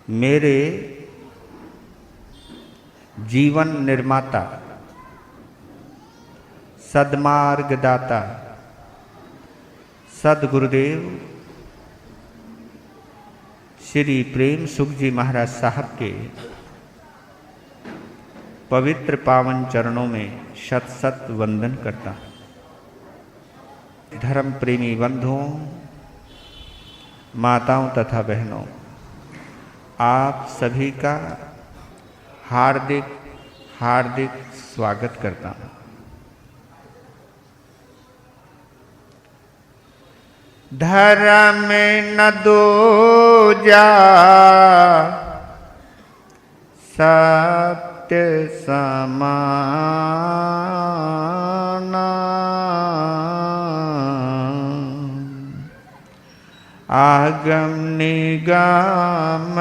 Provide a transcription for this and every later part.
मेरे जीवन निर्माता, सद्मार्गदाता सद्गुरुदेव श्री प्रेम सुख जी महाराज साहब के पवित्र पावन चरणों में शत शत वंदन करता हूँ। धर्म प्रेमी बंधुओं, माताओं तथा बहनों, आप सभी का हार्दिक हार्दिक स्वागत करता हूँ। धर्म न दूजा सत्य समाना, आगम निगम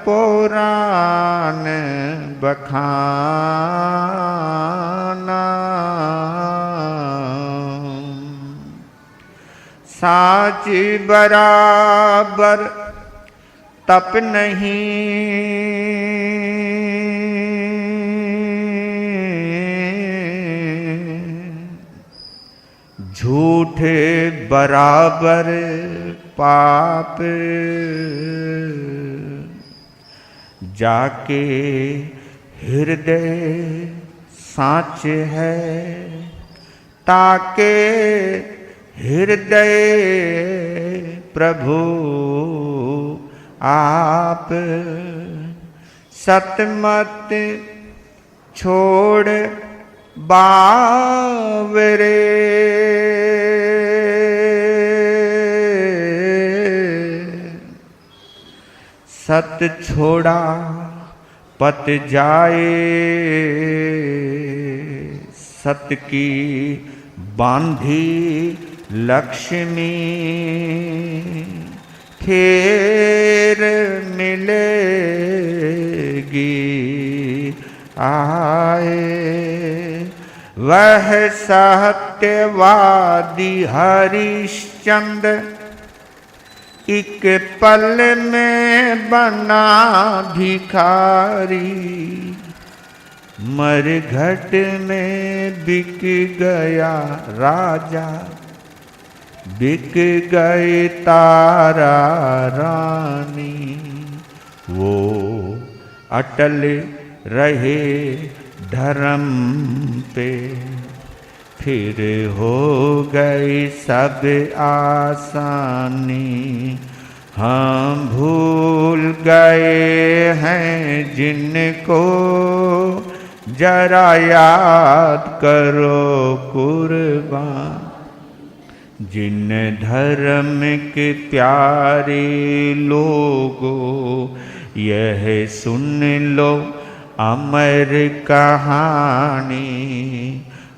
पुराण बखाना, साच बराबर तप नहीं, झूठे बराबर पाप, जाके हृदय साच है, ताके हृदय प्रभु आप, सतमत छोड़ बावरे, सत छोड़ा पत जाए, सत की बांधी लक्ष्मी, फिर मिलेगी आए, वह सत्यवादी हरिश्चंद्र एक पल में बना भिखारी, मरघट में बिक गया राजा, बिक गए तारा रानी, वो अटल रहे धर्म पे, फिर हो गई सब आसानी, हम भूल गए हैं जिनको, जरा याद करो कुर्बान, जिन धर्म के प्यारे लोगों, यह सुन लो अमर कहानी,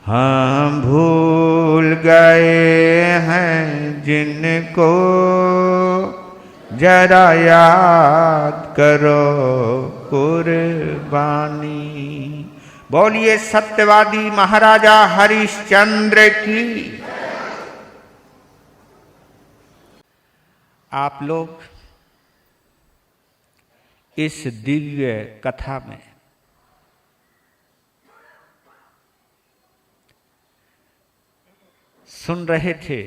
हम भूल गए हैं जिनको, जरा याद करो कुर्बानी। बोलिए सत्यवादी महाराजा हरिश्चंद्र की। आप लोग इस दिव्य कथा में सुन रहे थे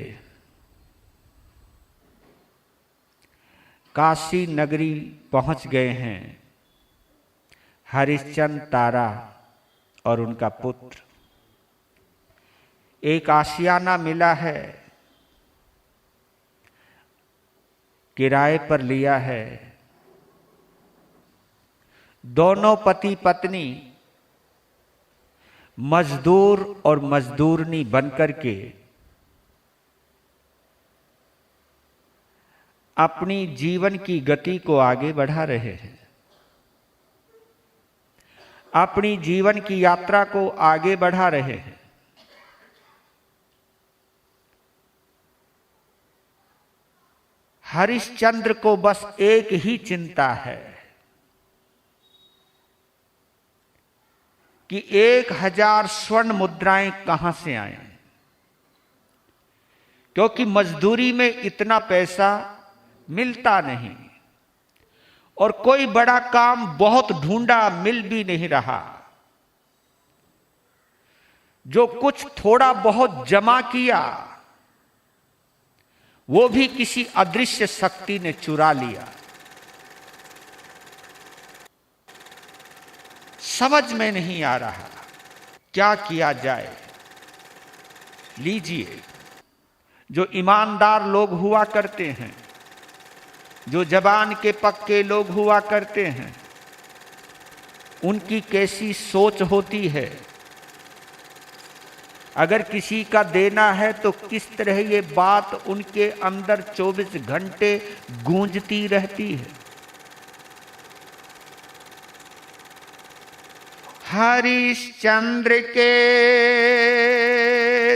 काशी नगरी पहुंच गए हैं हरिश्चंद्र, तारा और उनका पुत्र। एक आशियाना मिला है, किराए पर लिया है। दोनों पति पत्नी मजदूर और मजदूरनी बनकर के अपनी जीवन की गति को आगे बढ़ा रहे हैं, अपनी जीवन की यात्रा को आगे बढ़ा रहे हैं। हरिश्चंद्र को बस एक ही चिंता है कि 1000 स्वर्ण मुद्राएं कहां से आए, क्योंकि मजदूरी में इतना पैसा मिलता नहीं। और कोई बड़ा काम बहुत ढूंढा, मिल भी नहीं रहा। जो कुछ थोड़ा बहुत जमा किया वो भी किसी अदृश्य शक्ति ने चुरा लिया। समझ में नहीं आ रहा क्या किया जाए। लीजिए, जो ईमानदार लोग हुआ करते हैं, जो जबान के पक्के लोग हुआ करते हैं, उनकी कैसी सोच होती है। अगर किसी का देना है तो किस तरह ये बात उनके अंदर 24 घंटे गूंजती रहती है। हरिश्चंद्र के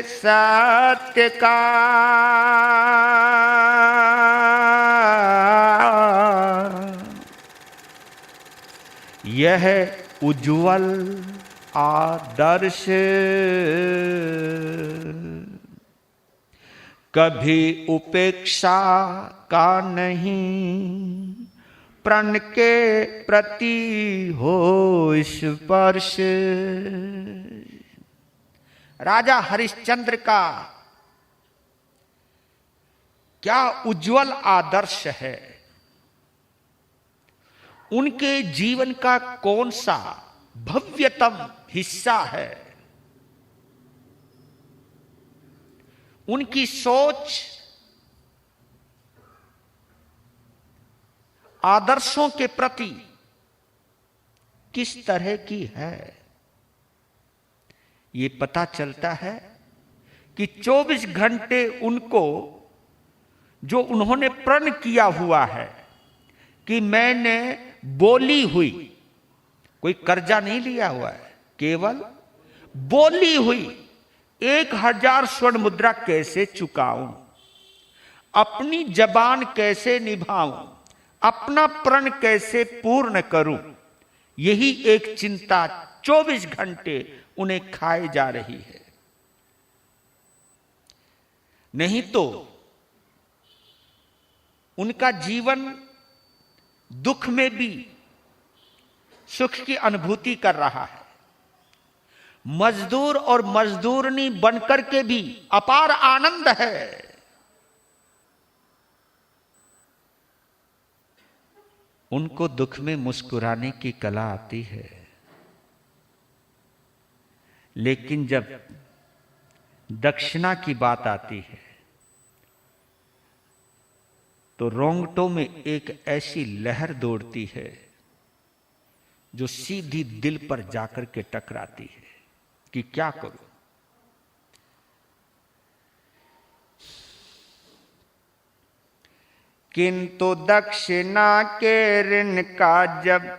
सत्य का यह उज्जवल आदर्श कभी उपेक्षा का नहीं, प्रण के प्रति हो स्पर्श। राजा हरिश्चंद्र का क्या उज्जवल आदर्श है। उनके जीवन का कौन सा भव्यतम हिस्सा है। उनकी सोच आदर्शों के प्रति किस तरह की है। ये पता चलता है कि 24 घंटे उनको जो उन्होंने प्रण किया हुआ है कि मैंने बोली हुई, कोई कर्जा नहीं लिया हुआ है, केवल बोली हुई 1000 स्वर्ण मुद्रा कैसे चुकाऊं, अपनी जबान कैसे निभाऊं, अपना प्रण कैसे पूर्ण करूं, यही एक चिंता 24 घंटे उन्हें खाए जा रही है। नहीं तो उनका जीवन दुख में भी सुख की अनुभूति कर रहा है। मजदूर और मजदूरनी बनकर के भी अपार आनंद है। उनको दुख में मुस्कुराने की कला आती है, लेकिन जब दक्षिणा की बात आती है तो रोंगटों में एक ऐसी लहर दौड़ती है जो सीधी दिल पर जाकर के टकराती है कि क्या करूं। किंतु दक्षिणा के ऋण का जब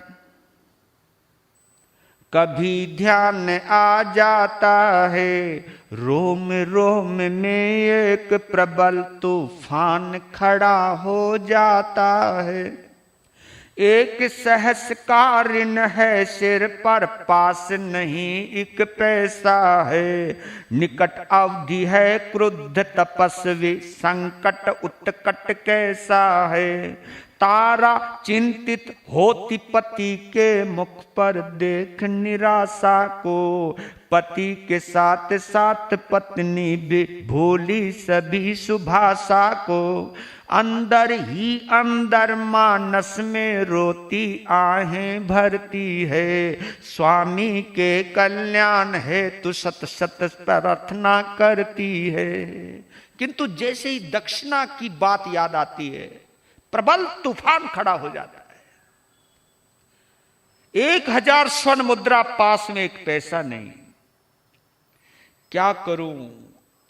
कभी ध्यान आ जाता है, रोम रोम में एक प्रबल तूफान खड़ा हो जाता है। एक सहस का ऋण है सिर पर, पास नहीं एक पैसा है। निकट अवधि है क्रुद्ध तपस्वी, संकट उत्कट कैसा है। तारा चिंतित होती पति के मुख पर देख निराशा को, पति के साथ साथ पत्नी भी भूली सभी सुभाषा को। अंदर ही अंदर मानस में रोती आहें भरती है, स्वामी के कल्याण है तू सत सत प्रार्थना करती है। किंतु जैसे ही दक्षिणा की बात याद आती है, प्रबल तूफान खड़ा हो जाता है। 1000 स्वर्ण मुद्रा पास में एक पैसा नहीं। क्या करूं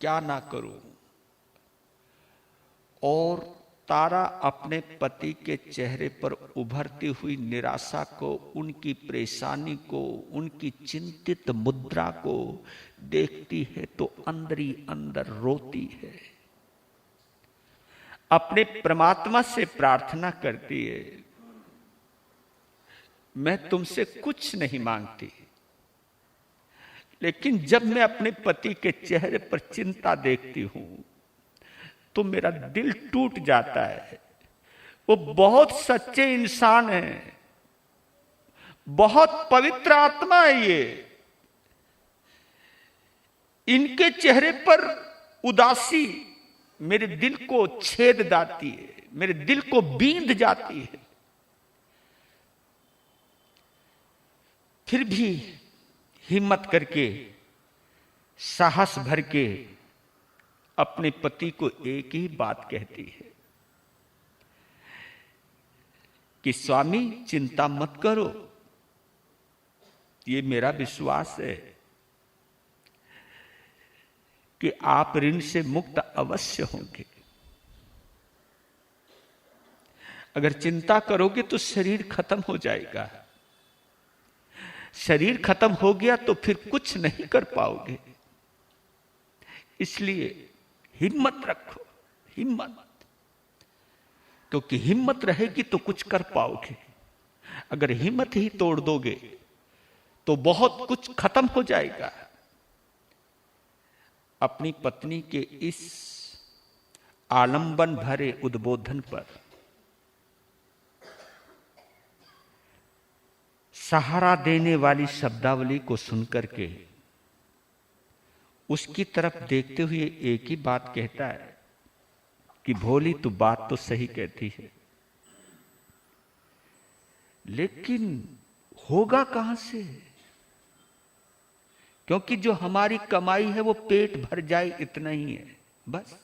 क्या ना करूं। और तारा अपने पति के चेहरे पर उभरती हुई निराशा को, उनकी परेशानी को, उनकी चिंतित मुद्रा को देखती है तो अंदर ही अंदर रोती है। अपने परमात्मा से प्रार्थना करती है, मैं तुमसे कुछ नहीं मांगती, लेकिन जब मैं अपने पति के चेहरे पर चिंता देखती हूं तो मेरा दिल टूट जाता है। वो बहुत सच्चे इंसान हैं, बहुत पवित्र आत्मा है ये। इनके चेहरे पर उदासी मेरे दिल को छेद जाती है, मेरे दिल को बींध जाती है। फिर भी हिम्मत करके, साहस भर के अपने पति को एक ही बात कहती है कि स्वामी चिंता मत करो, ये मेरा विश्वास है कि आप ऋण से मुक्त अवश्य होंगे। अगर चिंता करोगे तो शरीर खत्म हो जाएगा, शरीर खत्म हो गया तो फिर कुछ नहीं कर पाओगे। इसलिए हिम्मत रखो, हिम्मत, क्योंकि हिम्मत रहेगी तो कुछ कर पाओगे। अगर हिम्मत ही तोड़ दोगे तो बहुत कुछ खत्म हो जाएगा। अपनी पत्नी के इस आलंबन भरे उद्बोधन पर सहारा देने वाली शब्दावली को सुनकर के उसकी तरफ देखते हुए एक ही बात कहता है कि भोली तू बात तो सही कहती है, लेकिन होगा कहां से? क्योंकि जो हमारी कमाई है वो पेट भर जाए इतना ही है बस।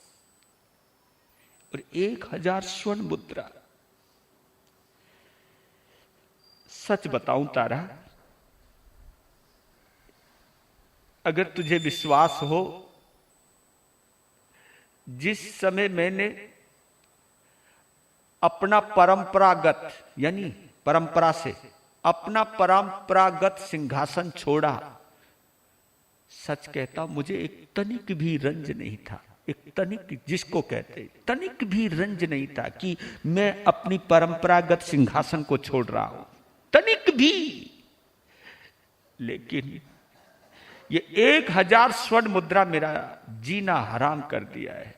और 1000 स्वर्ण मुद्रा, सच बताऊं तारा, अगर तुझे विश्वास हो, जिस समय मैंने अपना परंपरागत यानी परंपरा से अपना परंपरागत सिंहासन छोड़ा, सच कहता हूं मुझे एक तनिक भी रंज नहीं था, एक तनिक जिसको कहते तनिक भी रंज नहीं था कि मैं अपनी परंपरागत सिंहासन को छोड़ रहा हूं, तनिक भी। लेकिन ये 1000 स्वर्ण मुद्रा मेरा जीना हराम कर दिया है।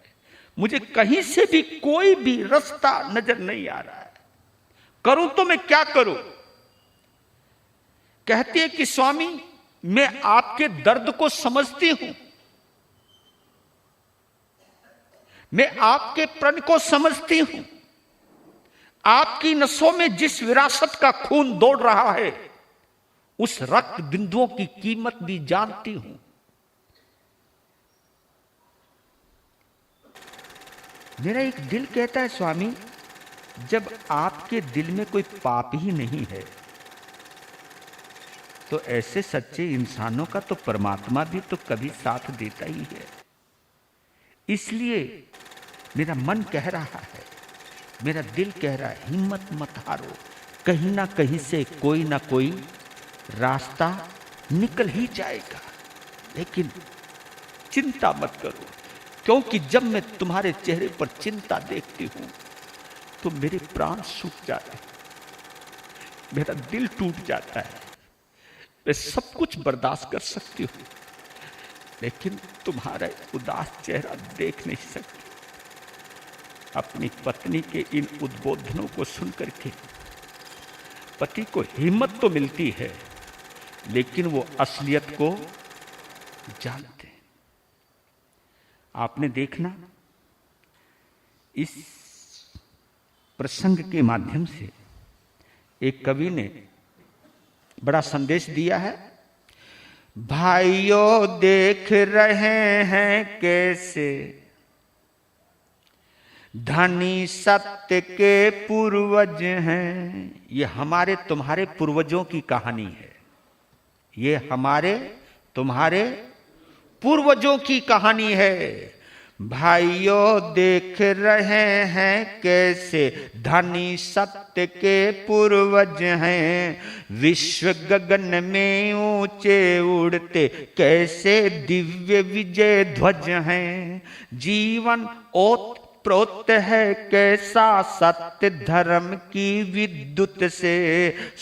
मुझे कहीं से भी कोई भी रास्ता नजर नहीं आ रहा है, करूं तो मैं क्या करूं? कहती है कि स्वामी मैं आपके दर्द को समझती हूं, मैं आपके प्रण को समझती हूं, आपकी नसों में जिस विरासत का खून दौड़ रहा है उस रक्त बिंदुओं की कीमत भी जानती हूं। मेरा एक दिल कहता है स्वामी, जब आपके दिल में कोई पाप ही नहीं है तो ऐसे सच्चे इंसानों का तो परमात्मा भी तो कभी साथ देता ही है। इसलिए मेरा मन कह रहा है, मेरा दिल कह रहा है, हिम्मत मत हारो, कहीं ना कहीं से कोई ना कोई रास्ता निकल ही जाएगा। लेकिन चिंता मत करो, क्योंकि जब मैं तुम्हारे चेहरे पर चिंता देखती हूं तो मेरे प्राण सूख जाते हैं, मेरा दिल टूट जाता है। मैं सब कुछ बर्दाश्त कर सकती हूं, लेकिन तुम्हारा उदास चेहरा देख नहीं सकती। अपनी पत्नी के इन उद्बोधनों को सुनकर के पति को हिम्मत तो मिलती है, लेकिन वो असलियत को जानते हैं। आपने देखना, इस प्रसंग के माध्यम से एक कवि ने बड़ा संदेश दिया है। भाइयों देख रहे हैं कैसे धनी सत्य के पूर्वज हैं। ये हमारे तुम्हारे पूर्वजों की कहानी है, ये हमारे तुम्हारे पूर्वजों की कहानी है। भाइयों देख रहे हैं कैसे धनी सत्य के पूर्वज हैं। विश्व गगन में ऊंचे उड़ते कैसे दिव्य विजय ध्वज हैं। जीवन ओत प्रोत है कैसा सत्य धर्म की विद्युत से।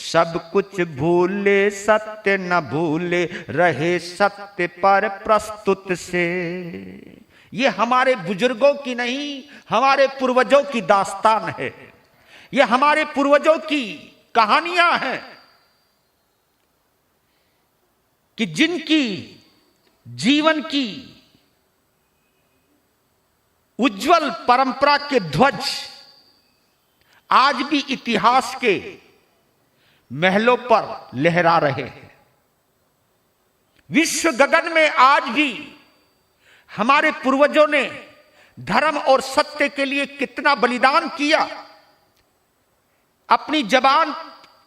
सब कुछ भूले सत्य न भूले रहे सत्य पर प्रस्तुत से। ये हमारे बुजुर्गों की नहीं, हमारे पूर्वजों की दास्तान है। ये हमारे पूर्वजों की कहानियां हैं कि जिनकी जीवन की उज्जवल परंपरा के ध्वज आज भी इतिहास के महलों पर लहरा रहे हैं। विश्व गगन में आज भी हमारे पूर्वजों ने धर्म और सत्य के लिए कितना बलिदान किया, अपनी जबान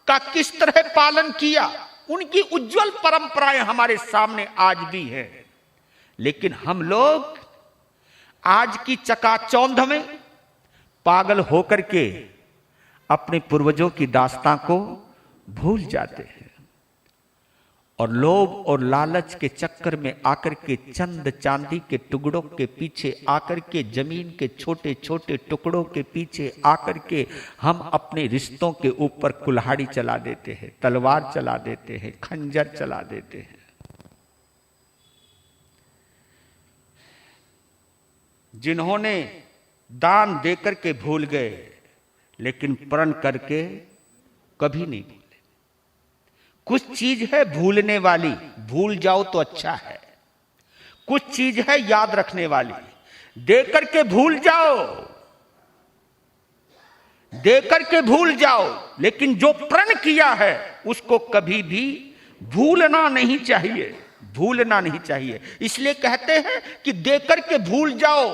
का किस तरह पालन किया, उनकी उज्जवल परंपराएं हमारे सामने आज भी हैं। लेकिन हम लोग आज की चकाचौंध में पागल होकर के अपने पूर्वजों की दास्तां को भूल जाते हैं और लोभ और लालच के चक्कर में आकर के चंद चांदी के टुकड़ों के पीछे आकर के, जमीन के छोटे छोटे टुकड़ों के पीछे आकर के हम अपने रिश्तों के ऊपर कुल्हाड़ी चला देते हैं, तलवार चला देते हैं, खंजर चला देते हैं। जिन्होंने दान देकर के भूल गए, लेकिन प्रण करके कभी नहीं भूले। कुछ चीज है भूलने वाली, भूल जाओ तो अच्छा है। कुछ चीज है याद रखने वाली, दे करके भूल जाओ, दे करके भूल जाओ, लेकिन जो प्रण किया है उसको कभी भी भूलना नहीं चाहिए, भूलना नहीं चाहिए। इसलिए कहते हैं कि दे करके भूल जाओ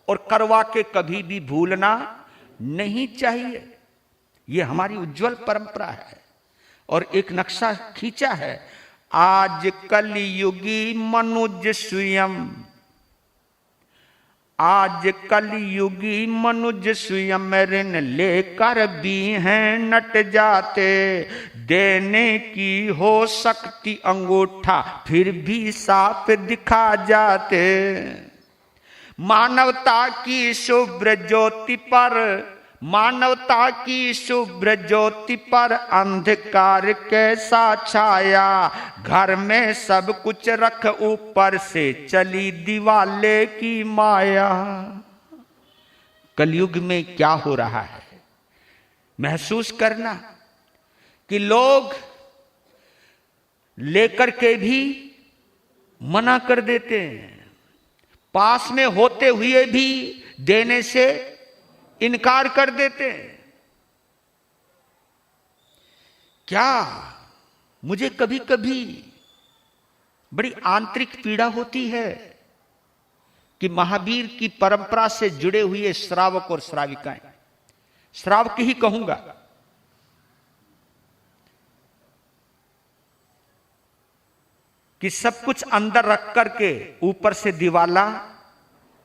और करवा के कभी भी भूलना नहीं चाहिए। यह हमारी उज्जवल परंपरा है। और एक नक्शा खींचा है, आज कलयुगी मनुज स्वयं, आज कलयुगी मनुज स्वयं ऋण लेकर भी हैं नट जाते, देने की हो सकती अंगूठा फिर भी साफ दिखा जाते। मानवता की शुभ्र ज्योति पर, मानवता की शुभ्र ज्योति पर अंधकार कैसा छाया, घर में सब कुछ रख ऊपर से चली दिवाले की माया। कलयुग में क्या हो रहा है महसूस करना कि लोग लेकर के भी मना कर देते हैं, पास में होते हुए भी देने से इनकार कर देते हैं। क्या मुझे कभी कभी बड़ी आंतरिक पीड़ा होती है कि महावीर की परंपरा से जुड़े हुए श्रावक और श्राविकाएं, श्रावक ही कहूंगा, कि सब कुछ अंदर रख करके ऊपर से दिवाला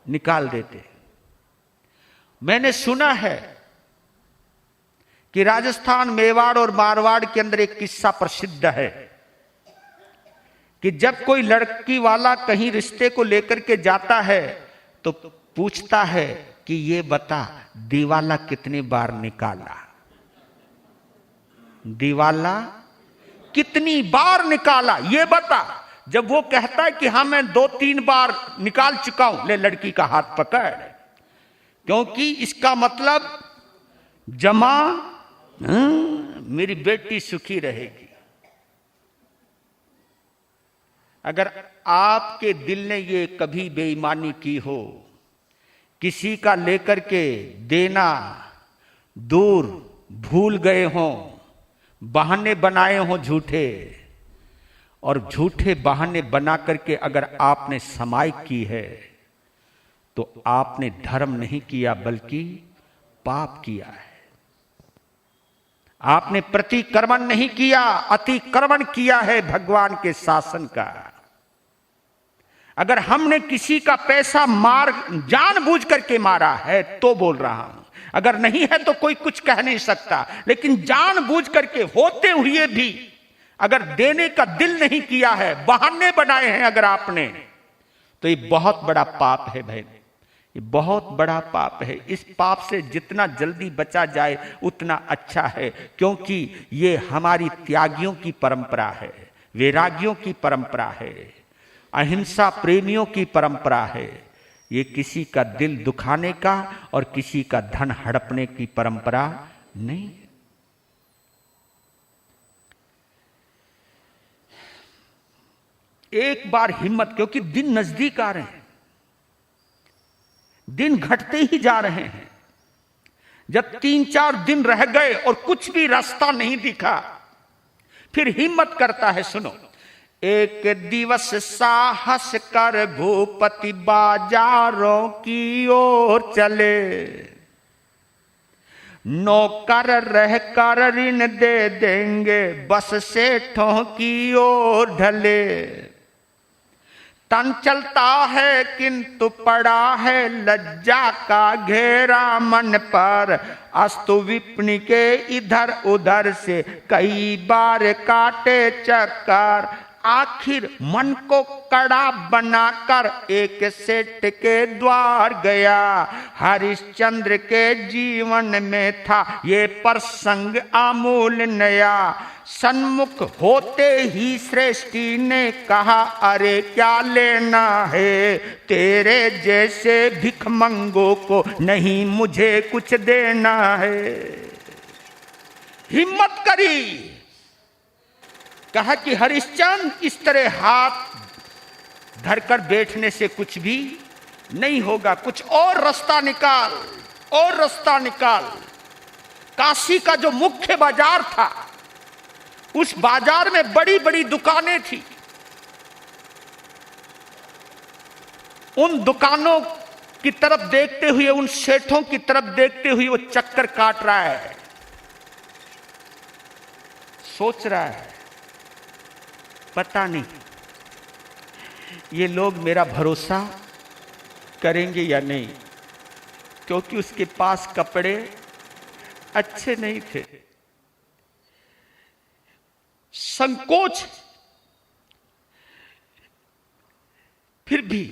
निकाल देते। मैंने सुना है कि राजस्थान, मेवाड़ और मारवाड़ के अंदर एक किस्सा प्रसिद्ध है कि जब कोई लड़की वाला कहीं रिश्ते को लेकर के जाता है तो पूछता है कि ये बता दिवाला कितनी बार निकाला, दिवाला कितनी बार निकाला ये बता। जब वो कहता है कि हाँ मैं 2-3 बार निकाल चुका हूं, ले लड़की का हाथ पकड़, क्योंकि इसका मतलब जमा, मेरी बेटी सुखी रहेगी। अगर आपके दिल ने ये कभी बेईमानी की हो, किसी का लेकर के देना दूर भूल गए हों, बहाने बनाए हों झूठे, और झूठे बहाने बना करके अगर आपने समाई की है तो आपने धर्म नहीं किया बल्कि पाप किया है। आपने प्रतिक्रमण नहीं किया, अतिक्रमण किया है भगवान के शासन का। अगर हमने किसी का पैसा मार जानबूझ करके मारा है तो बोल रहा हूं, अगर नहीं है तो कोई कुछ कह नहीं सकता, लेकिन जानबूझ करके होते हुए भी अगर देने का दिल नहीं किया है, बहाने बनाए हैं अगर आपने, तो ये बहुत बड़ा पाप है भाई, ये बहुत बड़ा पाप है। इस पाप से जितना जल्दी बचा जाए उतना अच्छा है, क्योंकि ये हमारी त्यागियों की परंपरा है, वैरागियों की परंपरा है, अहिंसा प्रेमियों की परंपरा है। ये किसी का दिल दुखाने का और किसी का धन हड़पने की परंपरा नहीं। एक बार हिम्मत, क्योंकि दिन नजदीक आ रहे हैं, दिन घटते ही जा रहे हैं। जब 3-4 दिन रह गए और कुछ भी रास्ता नहीं दिखा, फिर हिम्मत करता है। सुनो, एक दिवस साहस कर भूपति बाजारों की ओर चले, नौकर रह कर ऋण दे देंगे, बस सेठों की ओर ढले। तन चलता है किंतु पड़ा है लज्जा का घेरा मन पर, अस्तु विपणि के इधर उधर से कई बार काटे चक्कर। आखिर मन को कड़ा बनाकर एक सेठ के द्वार गया। हरिश्चंद्र के जीवन में था ये प्रसंग आमूल नया। सन्मुख होते ही श्रेष्ठी ने कहा, अरे क्या लेना है, तेरे जैसे भिखमंगों को नहीं मुझे कुछ देना है। हिम्मत करी, कहा कि हरिश्चंद्र, इस तरह हाथ धरकर बैठने से कुछ भी नहीं होगा, कुछ और रास्ता निकाल, और रास्ता निकाल। काशी का जो मुख्य बाजार था, उस बाजार में बड़ी बड़ी दुकानें थी। उन दुकानों की तरफ देखते हुए, उन सेठों की तरफ देखते हुए वो चक्कर काट रहा है, सोच रहा है, पता नहीं ये लोग मेरा भरोसा करेंगे या नहीं, क्योंकि उसके पास कपड़े अच्छे नहीं थे। संकोच, फिर भी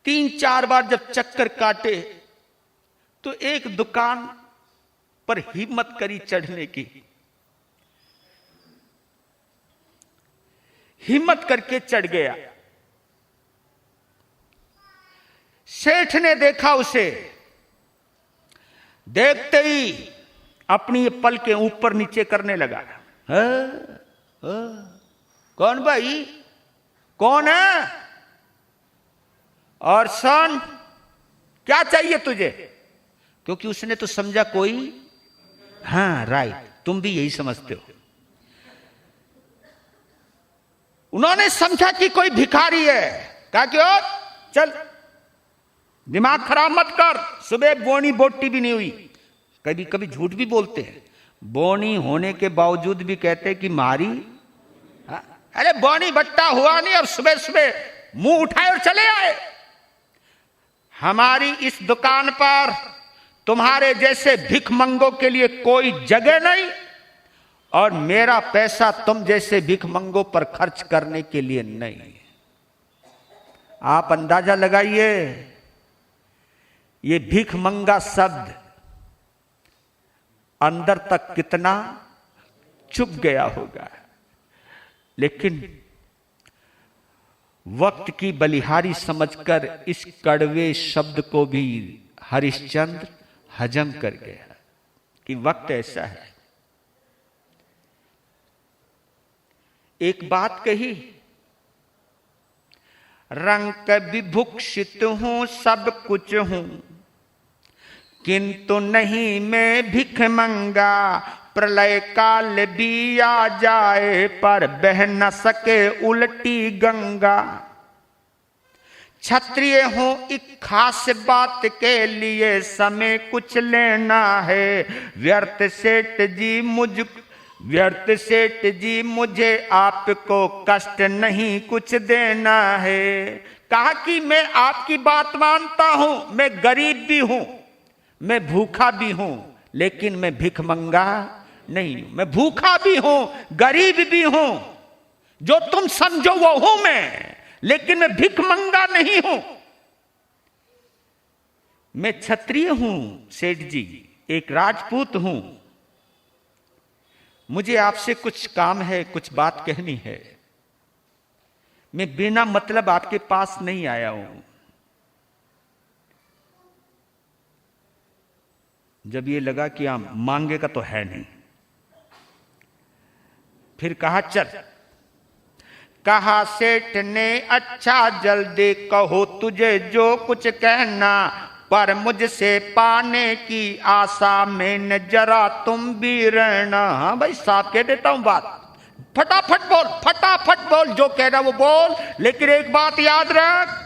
3-4 बार जब चक्कर काटे तो एक दुकान पर हिम्मत करी चढ़ने की। हिम्मत करके चढ़ गया। सेठ ने देखा उसे, देखते ही अपनी ये पल के ऊपर नीचे करने लगा। कौन भाई, कौन है, और सुन क्या चाहिए तुझे? क्योंकि उसने तो समझा कोई, हाँ राइट, तुम भी यही समझते हो। उन्होंने समझा कि कोई भिखारी है। कहा कि और चल, दिमाग खराब मत कर, सुबह बोनी बोटी भी नहीं हुई। कभी कभी झूठ भी बोलते हैं, बोनी होने के बावजूद भी कहते हैं कि मारी। अरे बोनी बट्टा हुआ नहीं और सुबह सुबह मुंह उठाए और चले आए। हमारी इस दुकान पर तुम्हारे जैसे भिखमंगों के लिए कोई जगह नहीं, और मेरा पैसा तुम जैसे भिखमंगों पर खर्च करने के लिए नहीं। आप अंदाजा लगाइए ये भिखमंगा शब्द अंदर तक कितना चुप गया होगा। लेकिन वक्त की बलिहारी समझकर इस कड़वे शब्द को भी हरिश्चंद्र हजम कर गया कि वक्त ऐसा है। एक बात कही, रंग विभूषित हूं, सब कुछ हूं, किंतु नहीं मैं भिखमंगा। प्रलय काल भी आ जाए पर बह न सके उल्टी गंगा। क्षत्रिय हूं एक खास बात के लिए समय कुछ लेना है। व्यर्थ सेठ जी मुझे आपको कष्ट नहीं कुछ देना है। कहा कि मैं आपकी बात मानता हूं, मैं गरीब भी हूं, मैं भूखा भी हूं, लेकिन मैं भिखमंगा नहीं हूं। मैं भूखा भी हूं, गरीब भी हूं, जो तुम समझो वो हूं मैं, लेकिन मैं भिखमंगा नहीं हूं। मैं क्षत्रिय हूं सेठ जी, एक राजपूत हूं। मुझे आपसे कुछ काम है, कुछ बात कहनी है। मैं बिना मतलब आपके पास नहीं आया हूं। जब ये लगा कि हाँ मांगेगा तो है नहीं, फिर कहा चल। कहा सेठ ने अच्छा जल्दी कहो तुझे जो कुछ कहना, पर मुझसे पाने की आशा में न जरा तुम भी रहना। हाँ भाई साहब कह देता हूं बात, फटाफट बोल, जो कह रहा वो बोल, लेकिन एक बात याद रख,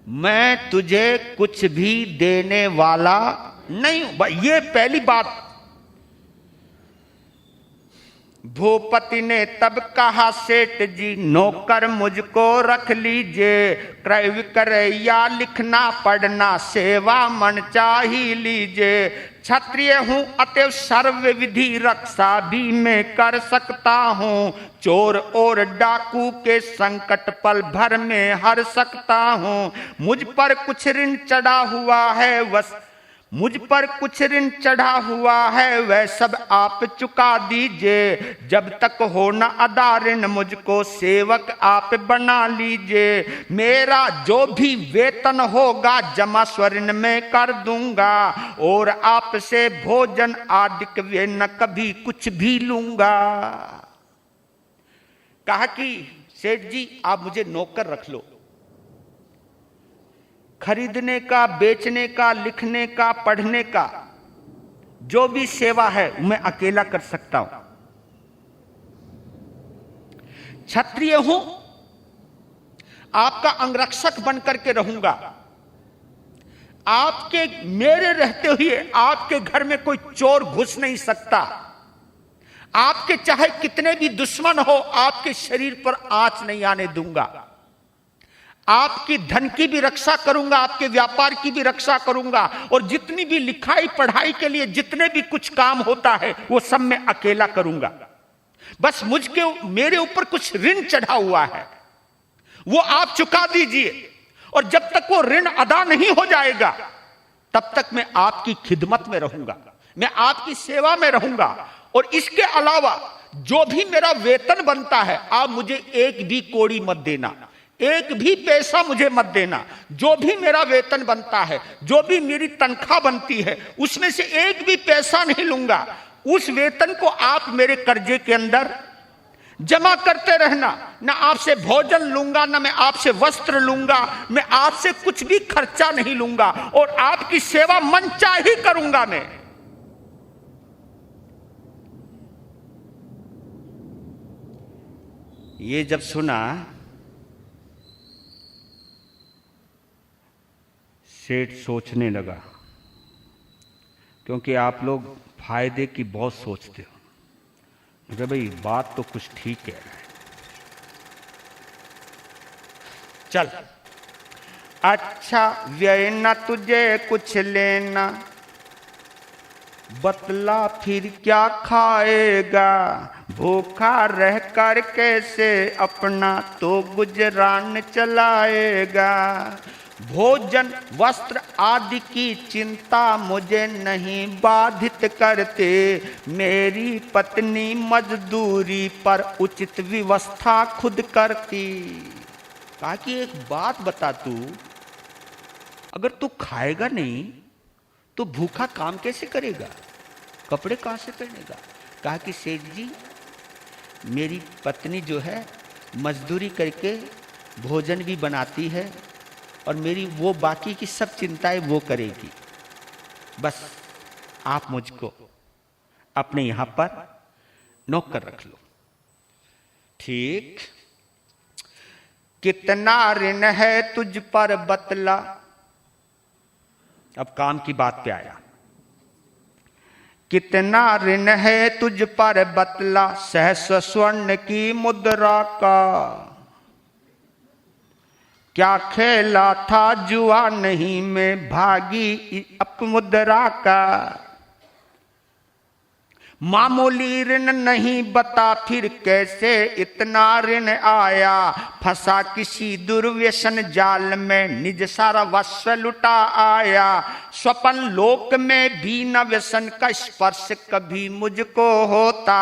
मैं तुझे कुछ भी देने वाला नहीं हूं भाई, ये पहली बात। भूपति ने तब कहा सेठ जी नौकर मुझको रख लीजिए, क्रय विक्रय या लिखना पढ़ना सेवा मन चाही लीजिए। क्षत्रिय हूं अतएव सर्व विधि रक्षा भी मैं कर सकता हूं, चोर और डाकू के संकट पल भर में हर सकता हूं। मुझ पर कुछ ऋण चढ़ा हुआ है वह सब आप चुका दीजिए, जब तक हो न अदा ऋण मुझको सेवक आप बना लीजिए। मेरा जो भी वेतन होगा जमा स्वर्ण में कर दूंगा, और आपसे भोजन आदि वे न कभी कुछ भी लूंगा। कहा कि सेठ जी आप मुझे नौकर रख लो, खरीदने का, बेचने का, लिखने का, पढ़ने का जो भी सेवा है मैं अकेला कर सकता हूं। क्षत्रिय हूं, आपका अंगरक्षक बनकर के रहूंगा। आपके मेरे रहते हुए आपके घर में कोई चोर घुस नहीं सकता। आपके चाहे कितने भी दुश्मन हो, आपके शरीर पर आंच नहीं आने दूंगा। आपकी धन की भी रक्षा करूंगा, आपके व्यापार की भी रक्षा करूंगा, और जितनी भी लिखाई पढ़ाई के लिए जितने भी कुछ काम होता है वो सब मैं अकेला करूंगा। बस मेरे ऊपर कुछ ऋण चढ़ा हुआ है, वो आप चुका दीजिए, और जब तक वो ऋण अदा नहीं हो जाएगा तब तक मैं आपकी खिदमत में रहूंगा, मैं आपकी सेवा में रहूंगा। और इसके अलावा जो भी मेरा वेतन बनता है आप मुझे एक भी कौड़ी मत देना, एक भी पैसा मुझे मत देना। जो भी मेरा वेतन बनता है, जो भी मेरी तनख्वाह बनती है, उसमें से एक भी पैसा नहीं लूंगा। उस वेतन को आप मेरे कर्जे के अंदर जमा करते रहना। ना आपसे भोजन लूंगा, ना मैं आपसे वस्त्र लूंगा, मैं आपसे कुछ भी खर्चा नहीं लूंगा, और आपकी सेवा मनचाही करूंगा मैं। ये जब सुना सेठ सोचने लगा, क्योंकि आप लोग फायदे की बहुत सोचते हो, अरे भाई बात तो कुछ ठीक कह रहा है, चल। अच्छा व्यय न तुझे कुछ लेना, बतला फिर क्या खाएगा, भूखा रह कर कैसे अपना तो गुजरान चलाएगा। भोजन वस्त्र आदि की चिंता मुझे नहीं बाधित करते, मेरी पत्नी मजदूरी पर उचित व्यवस्था खुद करती। कहा कि एक बात बता, तू अगर तू खाएगा नहीं तो भूखा काम कैसे करेगा, कपड़े कहां से पहनेगा। कहा कि सेठ जी मेरी पत्नी जो है मजदूरी करके भोजन भी बनाती है, और मेरी वो बाकी की सब चिंताएं वो करेगी, बस आप मुझको अपने यहां पर नौकर रख लो। ठीक, कितना ऋण है तुझ पर बतला। अब काम की बात पे आया। कितना ऋण है तुझ पर बतला, सहस्र स्वर्ण की मुद्रा का। क्या खेला था जुआ नहीं मैं भागी अपमुद्रा का। मामूली ऋण नहीं बता फिर कैसे इतना ऋण आया, फंसा किसी दुर्व्यसन जाल में निज सारा वस्त्र लुटा आया। स्वपन लोक में भी न व्यसन का स्पर्श कभी मुझको होता,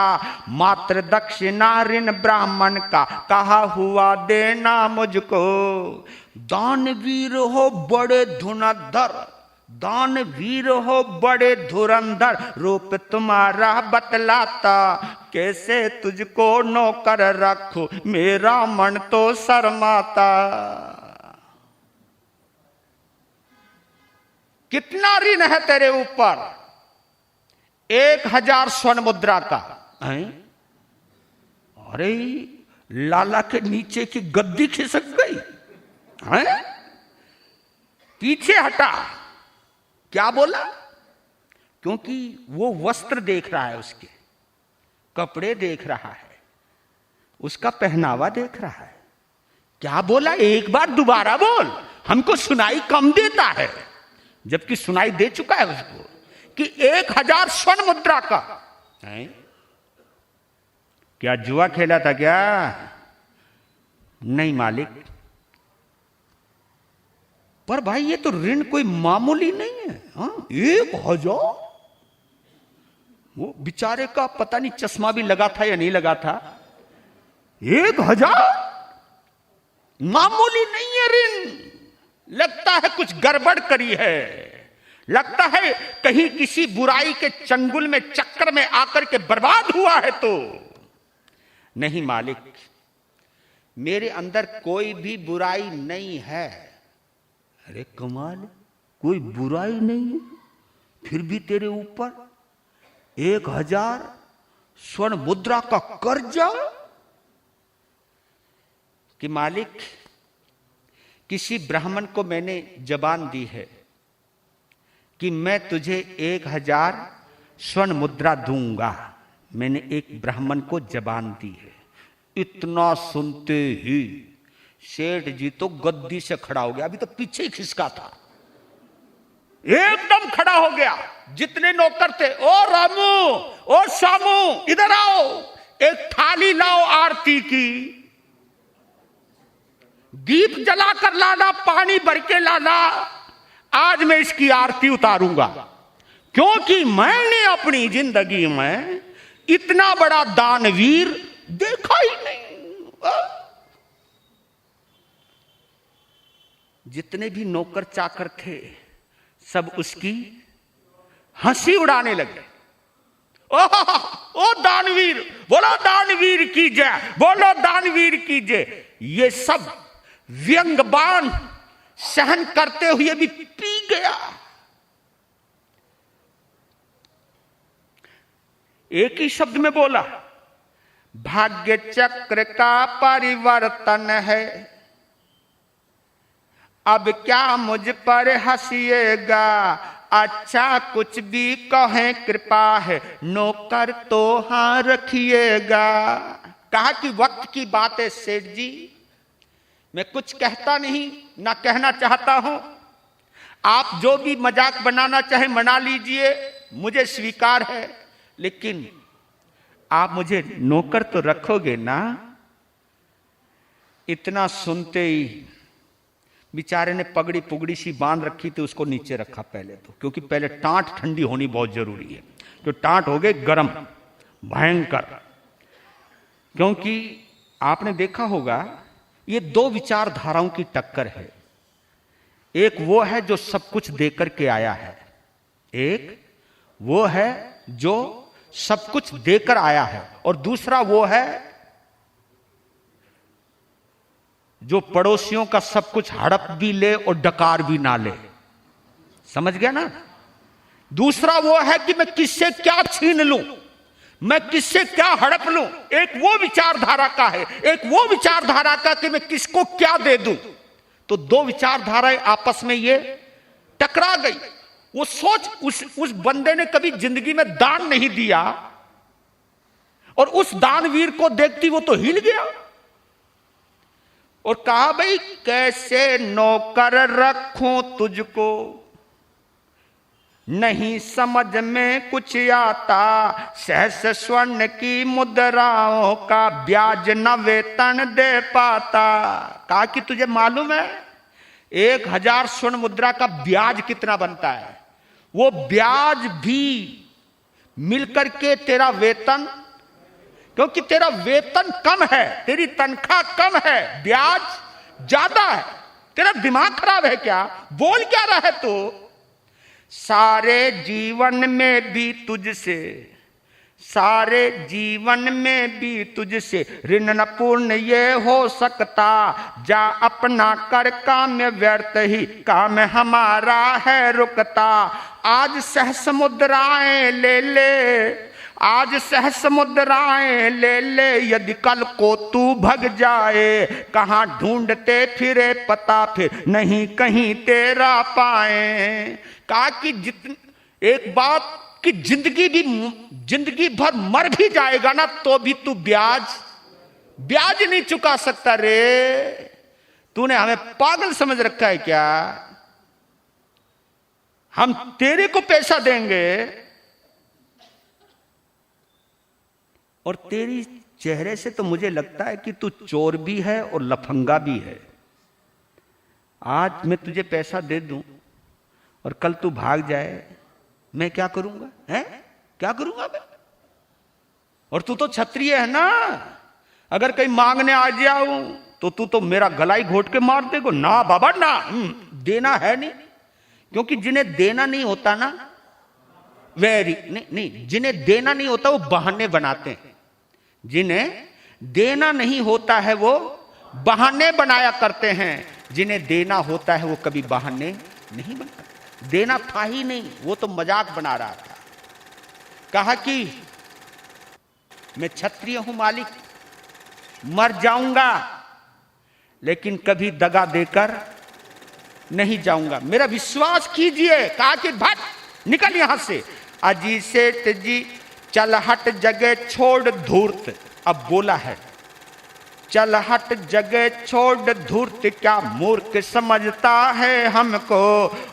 मात्र दक्षिणा ऋण ब्राह्मण का कहा हुआ देना मुझको। दानवीर हो बड़े धुरंधर, दानवीर हो बड़े धुरंधर, रूप तुम्हारा बतलाता, कैसे तुझको नौकर रखूं, मेरा मन तो शर्माता। कितना ऋण है तेरे ऊपर? 1000 स्वर्ण मुद्रा का। अरे लाला के नीचे की गद्दी खिसक गई है? पीछे हटा। क्या बोला? क्योंकि वो वस्त्र देख रहा है, उसके कपड़े देख रहा है, उसका पहनावा देख रहा है। क्या बोला? एक बार दोबारा बोल, हमको सुनाई कम देता है, जबकि सुनाई दे चुका है उसको कि 1000 स्वर्ण मुद्रा का है। क्या जुआ खेला था क्या? नहीं मालिक। पर भाई ये तो ऋण कोई मामूली नहीं है। 1000। वो बेचारे का पता नहीं चश्मा भी लगा था या नहीं लगा था। 1000 मामूली नहीं है ऋण। लगता है कुछ गड़बड़ करी है, लगता है कहीं किसी बुराई के चंगुल में चक्कर में आकर के बर्बाद हुआ है। तो नहीं मालिक, मेरे अंदर कोई भी बुराई नहीं है। अरे कमाल, कोई बुराई नहीं है, फिर भी तेरे ऊपर 1000 स्वर्ण मुद्रा का कर्जा। कि मालिक, किसी ब्राह्मण को मैंने जबान दी है कि मैं तुझे 1000 स्वर्ण मुद्रा दूंगा। मैंने एक ब्राह्मण को जबान दी है। इतना सुनते ही सेठ जी तो गद्दी से खड़ा हो गया। अभी तो पीछे ही खिसका था, एकदम खड़ा हो गया। जितने नौकर थे, ओ रामू, ओ शामू, इधर आओ, एक थाली लाओ आरती की, दीप जलाकर लाना, पानी भर के लाना, आज मैं इसकी आरती उतारूंगा। क्योंकि मैंने अपनी जिंदगी में इतना बड़ा दानवीर देखा ही नहीं। जितने भी नौकर चाकर थे सब उसकी हंसी उड़ाने लगे। ओ दानवीर, बोलो दानवीर की जय, बोलो दानवीर की जय। ये सब व्यंग्यबान सहन करते हुए भी पी गया। एक ही शब्द में बोला, भाग्य चक्र का परिवर्तन है, अब क्या मुझ पर हंसिएगा, अच्छा कुछ भी कहें कृपा है, नौकर तो हां रखिएगा। कहा कि वक्त की बात है सेठ जी, मैं कुछ कहता नहीं, ना कहना चाहता हूं। आप जो भी मजाक बनाना चाहे मना लीजिए, मुझे स्वीकार है, लेकिन आप मुझे नौकर तो रखोगे ना। इतना सुनते ही बेचारे ने पगड़ी पुगड़ी सी बांध रखी थी, उसको नीचे रखा पहले तो, क्योंकि पहले टांट ठंडी होनी बहुत जरूरी है। तो टांट हो गए गरम, भयंकर। क्योंकि आपने देखा होगा ये दो विचारधाराओं की टक्कर है। एक वो है जो सब कुछ देकर के आया है, एक वो है जो सब कुछ देकर आया है, और दूसरा वो है जो पड़ोसियों का सब कुछ हड़प भी ले और डकार भी ना ले। समझ गया ना? दूसरा वो है कि मैं किससे क्या छीन लूं, मैं किससे क्या हड़प लूं। एक वो विचारधारा का है, एक वो विचारधारा का कि मैं किसको क्या दे दूं। तो दो विचारधाराएं आपस में ये टकरा गई। वो सोच, उस बंदे ने कभी जिंदगी में दान नहीं दिया, और उस दानवीर को देखती वो तो हिल गया और कहा, भाई कैसे नौकर रखूं तुझको, नहीं समझ में कुछ आता, सहस स्वर्ण की मुद्राओं का ब्याज न वेतन दे पाता। कहा कि तुझे मालूम है 1000 स्वर्ण मुद्रा का ब्याज कितना बनता है? वो ब्याज भी मिलकर के तेरा वेतन, क्योंकि तेरा वेतन कम है, तेरी तनख्वाह कम है, ब्याज ज्यादा है। तेरा दिमाग खराब है क्या? बोल क्या रहा है तू? सारे जीवन में भी तुझसे, सारे जीवन में भी तुझसे ऋण न पूर्ण ये हो सकता। जा अपना कर काम व्यर्थ ही काम हमारा है रुकता। आज सहस्र मुद्राएं ले ले, आज सहस्र मुद्राएं ले ले, यदि कल को तू भग जाए। कहाँ ढूंढते फिरे पता फिर नहीं कहीं तेरा पाए। कहा कि एक बात कि जिंदगी भर मर भी जाएगा ना तो भी तू ब्याज नहीं चुका सकता रे। तूने हमें पागल समझ रखा है क्या? हम तेरे को पैसा देंगे और तेरी चेहरे से तो मुझे लगता है कि तू चोर भी है और लफंगा भी है। आज मैं तुझे पैसा दे दूं और कल तू भाग जाए, मैं क्या करूंगा? हैं? क्या करूंगा मैं? और तू तो क्षत्रिय है ना, अगर कहीं मांगने आ जाऊं तो तू तो मेरा गला ही घोट के मार देगा। ना बाबा ना, देना है नहीं। क्योंकि जिन्हें देना नहीं होता ना, नहीं, जिन्हें देना नहीं होता वो बहाने बनाते हैं। जिन्हें देना नहीं होता है वो बहाने बनाया करते हैं। जिन्हें देना होता है वो कभी बहाने नहीं बनाते। देना था ही नहीं, वो तो मजाक बना रहा था। कहा कि मैं क्षत्रिय हूं मालिक, मर जाऊंगा लेकिन कभी दगा देकर नहीं जाऊंगा, मेरा विश्वास कीजिए। कहा कि भट निकल यहां से। अजी सेठ जी चल हट जगह छोड़ धूर्त। अब बोला है चल हट जगह छोड़ धूर्त, क्या मूर्ख समझता है हमको,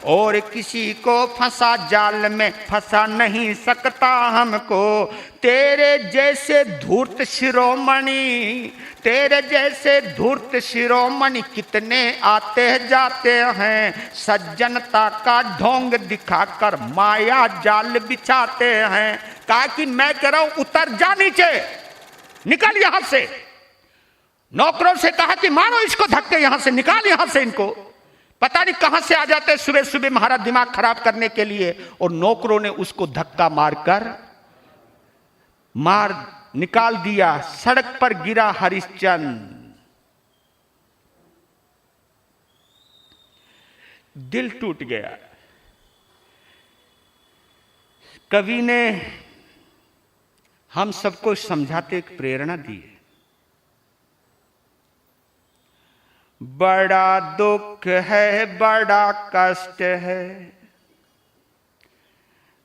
और किसी को फंसा जाल में फंसा नहीं सकता हमको। तेरे जैसे धूर्त शिरोमणि, तेरे जैसे धूर्त शिरोमणि कितने आते जाते हैं, सज्जनता का ढोंग दिखाकर माया जाल बिछाते हैं। कहा कि मैं कह रहा हूं उतर जा नीचे, निकल यहां से। नौकरों से कहा कि मारो इसको धक्के, यहां से निकाल, यहां से इनको। पता नहीं कहां से आ जाते सुबह सुबह हमारा दिमाग खराब करने के लिए। और नौकरों ने उसको धक्का मार निकाल दिया। सड़क पर गिरा हरिश्चंद्र, दिल टूट गया। कवि ने हम सबको समझाते एक प्रेरणा दी है। बड़ा दुख है, बड़ा कष्ट है,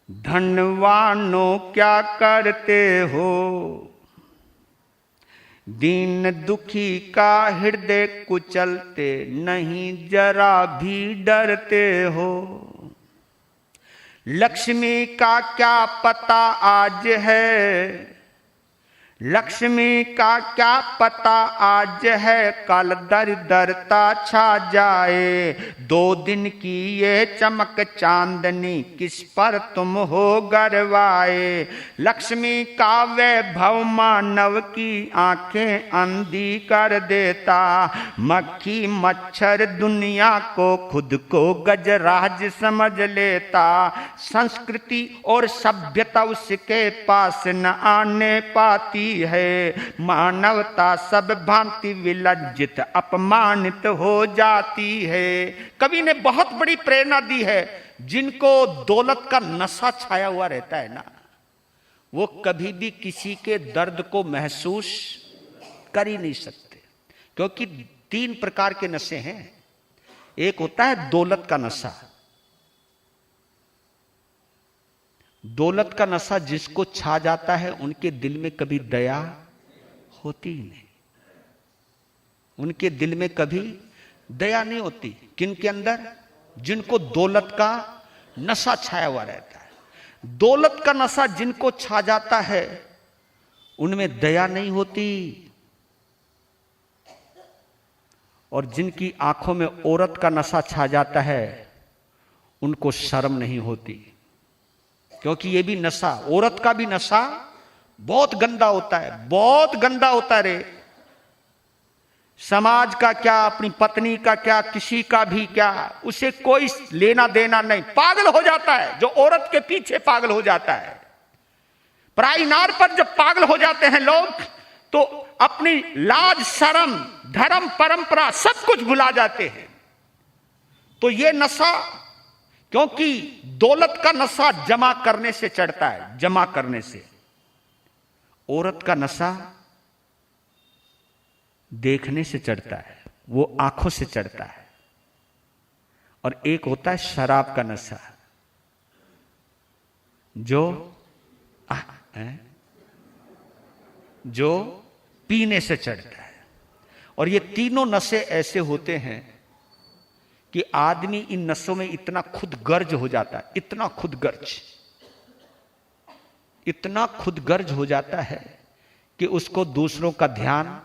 धनवानों क्या करते हो, दीन दुखी का हृदय कुचलते नहीं जरा भी डरते हो। लक्ष्मी का क्या पता आज है, लक्ष्मी का क्या पता आज है, कल दरिद्रता छा जाए। 2 दिन की ये चमक चांदनी किस पर तुम हो गरवाए। लक्ष्मी का वैभव मानव की आंखें अंधी कर देता, मक्खी मच्छर दुनिया को खुद को गजराज समझ लेता। संस्कृति और सभ्यता उसके पास न आने पाती है, मानवता सब भांति विलज्जित अपमानित हो जाती है। कवि ने बहुत बड़ी प्रेरणा दी है। जिनको दौलत का नशा छाया हुआ रहता है ना, वो कभी भी किसी के दर्द को महसूस कर ही नहीं सकते। क्योंकि 3 प्रकार के नशे हैं। एक होता है दौलत का नशा। दौलत का नशा जिसको छा जाता है उनके दिल में कभी दया होती ही नहीं, उनके दिल में कभी दया नहीं होती। किनके अंदर? जिनको दौलत का नशा छाया हुआ रहता है। दौलत का नशा जिनको छा जाता है उनमें दया नहीं होती। और जिनकी आंखों में औरत का नशा छा जाता है उनको शर्म नहीं होती। क्योंकि ये भी नशा, औरत का भी नशा बहुत गंदा होता है, बहुत गंदा होता है रे। समाज का क्या, अपनी पत्नी का क्या, किसी का भी क्या, उसे कोई लेना देना नहीं। पागल हो जाता है जो औरत के पीछे पागल हो जाता है। पराई नार पर जब पागल हो जाते हैं लोग तो अपनी लाज शर्म धर्म परंपरा सब कुछ भुला जाते हैं। तो ये नशा, क्योंकि दौलत का नशा जमा करने से चढ़ता है, जमा करने से। औरत का नशा देखने से चढ़ता है, वो आंखों से चढ़ता है। और एक होता है शराब का नशा, जो पीने से चढ़ता है। और ये तीनों नशे ऐसे होते हैं कि आदमी इन नशों में इतना खुद गर्ज हो जाता है, इतना खुद गर्ज हो जाता है कि उसको दूसरों का ध्यान